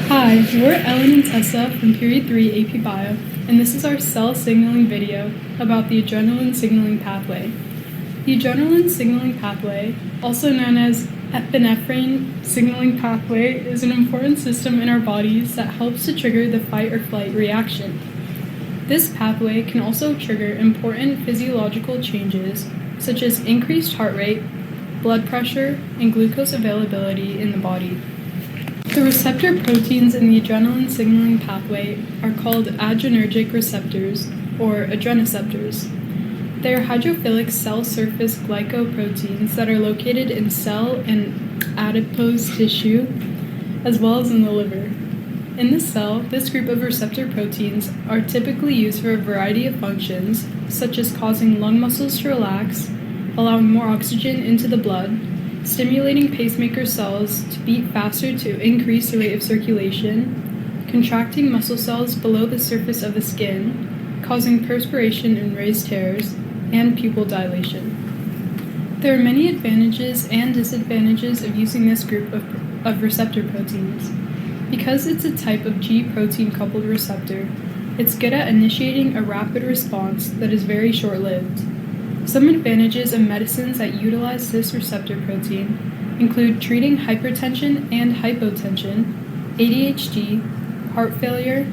Hi, we're Ellin and Tessa from Period 3 AP Bio, and this is our cell signaling video about the adrenaline signaling pathway. The adrenaline signaling pathway, also known as epinephrine signaling pathway, is an important system in our bodies that helps to trigger the fight or flight reaction. This pathway can also trigger important physiological changes such as increased heart rate, blood pressure, and glucose availability in the body. The receptor proteins in the adrenaline signaling pathway are called adrenergic receptors, or adrenoceptors. They are hydrophilic cell surface glycoproteins that are located in cell and adipose tissue, as well as in the liver. In the cell, this group of receptor proteins are typically used for a variety of functions, such as causing lung muscles to relax, allowing more oxygen into the blood, stimulating pacemaker cells to beat faster to increase the rate of circulation, contracting muscle cells below the surface of the skin, causing perspiration and raised hairs, and pupil dilation. There are many advantages and disadvantages of using this group of receptor proteins. Because it's a type of G protein-coupled receptor, it's good at initiating a rapid response that is very short-lived. Some advantages of medicines that utilize this receptor protein include treating hypertension and hypotension, ADHD, heart failure,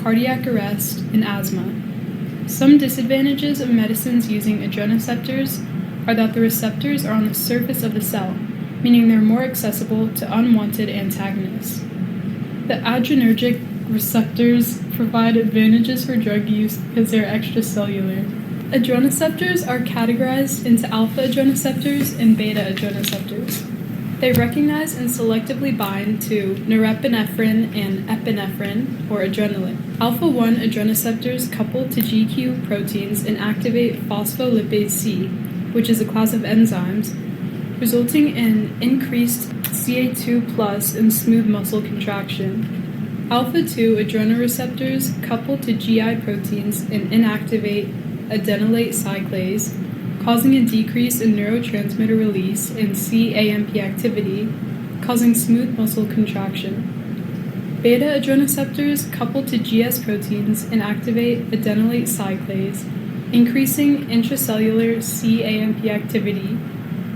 cardiac arrest, and asthma. Some disadvantages of medicines using adrenoceptors are that the receptors are on the surface of the cell, meaning they're more accessible to unwanted antagonists. The adrenergic receptors provide advantages for drug use because they're extracellular. Adrenoceptors are categorized into alpha adrenoceptors and beta adrenoceptors. They recognize and selectively bind to norepinephrine and epinephrine, or adrenaline. Alpha-1 adrenoceptors couple to GQ proteins and activate phospholipase C, which is a class of enzymes, resulting in increased CA2+ and smooth muscle contraction. Alpha-2 adrenoreceptors couple to GI proteins and inactivate adenylate cyclase, causing a decrease in neurotransmitter release and cAMP activity, causing smooth muscle contraction. Beta adrenoceptors couple to GS proteins and activate adenylate cyclase, increasing intracellular cAMP activity,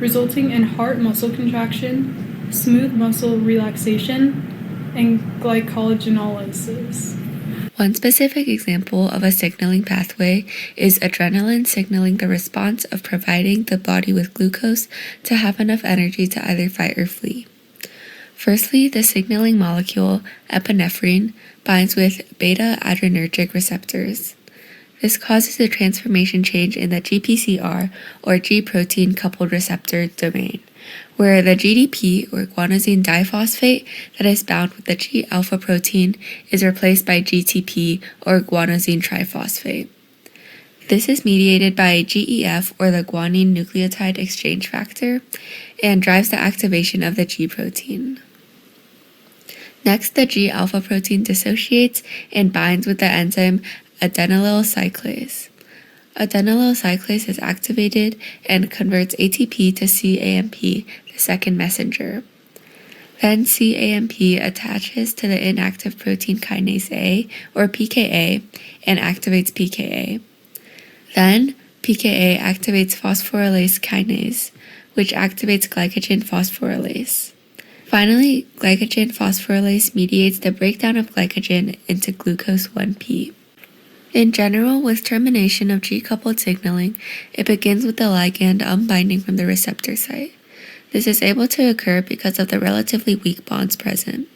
resulting in heart muscle contraction, smooth muscle relaxation, and glycogenolysis. One specific example of a signaling pathway is adrenaline signaling the response of providing the body with glucose to have enough energy to either fight or flee. Firstly, the signaling molecule epinephrine binds with beta adrenergic receptors. This causes a transformation change in the GPCR, or G protein-coupled receptor domain, where the GDP, or guanosine diphosphate, that is bound with the G-alpha protein is replaced by GTP, or guanosine triphosphate. This is mediated by GEF, or the guanine nucleotide exchange factor, and drives the activation of the G protein. Next, the G-alpha protein dissociates and binds with the enzyme adenylyl cyclase. Adenylyl cyclase is activated and converts ATP to cAMP, the second messenger. Then cAMP attaches to the inactive protein kinase A, or pKa, and activates pKa. Then pKa activates phosphorylase kinase, which activates glycogen phosphorylase. Finally, glycogen phosphorylase mediates the breakdown of glycogen into glucose 1P. In general, with termination of G-coupled signaling, it begins with the ligand unbinding from the receptor site. This is able to occur because of the relatively weak bonds present.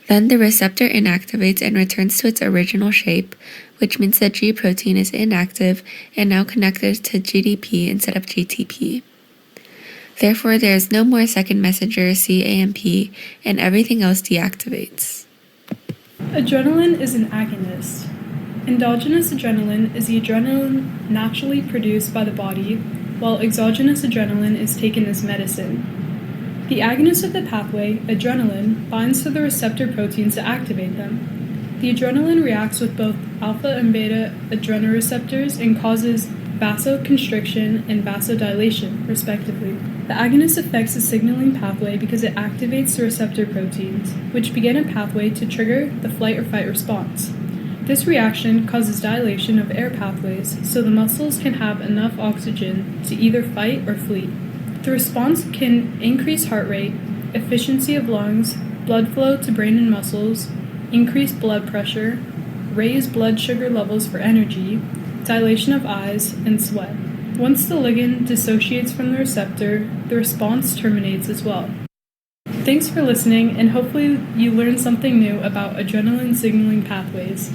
Then the receptor inactivates and returns to its original shape, which means the G protein is inactive and now connected to GDP instead of GTP. Therefore, there is no more second messenger cAMP, and everything else deactivates. Adrenaline is an agonist. Endogenous adrenaline is the adrenaline naturally produced by the body, while exogenous adrenaline is taken as medicine. The agonist of the pathway, adrenaline, binds to the receptor proteins to activate them. The adrenaline reacts with both alpha and beta adrenoreceptors and causes vasoconstriction and vasodilation, respectively. The agonist affects the signaling pathway because it activates the receptor proteins, which begin a pathway to trigger the flight or fight response. This reaction causes dilation of air pathways so the muscles can have enough oxygen to either fight or flee. The response can increase heart rate, efficiency of lungs, blood flow to brain and muscles, increase blood pressure, raise blood sugar levels for energy, dilation of eyes, and sweat. Once the ligand dissociates from the receptor, the response terminates as well. Thanks for listening, and hopefully you learned something new about adrenaline signaling pathways.